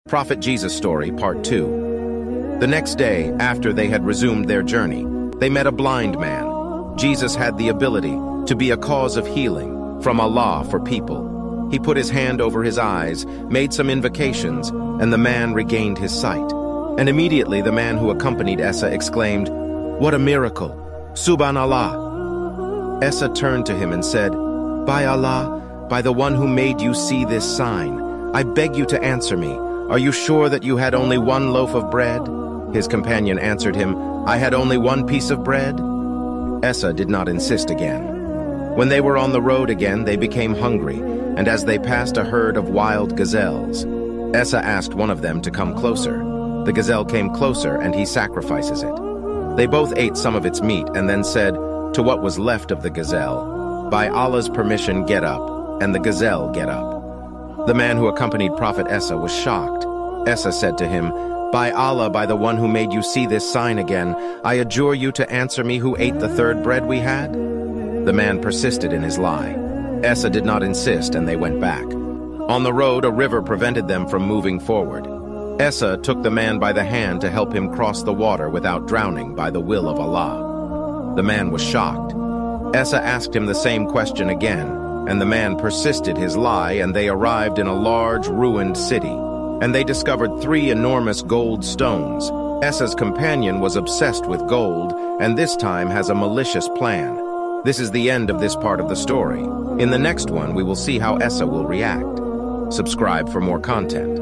Prophet Jesus Story, Part 2. The next day, after they had resumed their journey, they met a blind man. Jesus had the ability to be a cause of healing from Allah for people. He put his hand over his eyes, made some invocations, and the man regained his sight. And immediately the man who accompanied Esa exclaimed, "What a miracle! Subhanallah!" Esa turned to him and said, "By Allah, by the one who made you see this sign, I beg you to answer me. Are you sure that you had only one loaf of bread?" His companion answered him, "I had only one piece of bread." Esa did not insist again. When they were on the road again, they became hungry, and as they passed a herd of wild gazelles, Esa asked one of them to come closer. The gazelle came closer, and he sacrifices it. They both ate some of its meat and then said to what was left of the gazelle, "By Allah's permission, get up," and the gazelle get up. The man who accompanied Prophet Esa was shocked. Esa said to him, "By Allah, by the one who made you see this sign again, I adjure you to answer me who ate the third bread we had?" The man persisted in his lie. Esa did not insist, and they went back. On the road, a river prevented them from moving forward. Esa took the man by the hand to help him cross the water without drowning by the will of Allah. The man was shocked. Esa asked him the same question again, and the man persisted his lie, and they arrived in a large, ruined city. And they discovered 3 enormous gold stones. Esa's companion was obsessed with gold, and this time has a malicious plan. This is the end of this part of the story. In the next one, we will see how Esa will react. Subscribe for more content.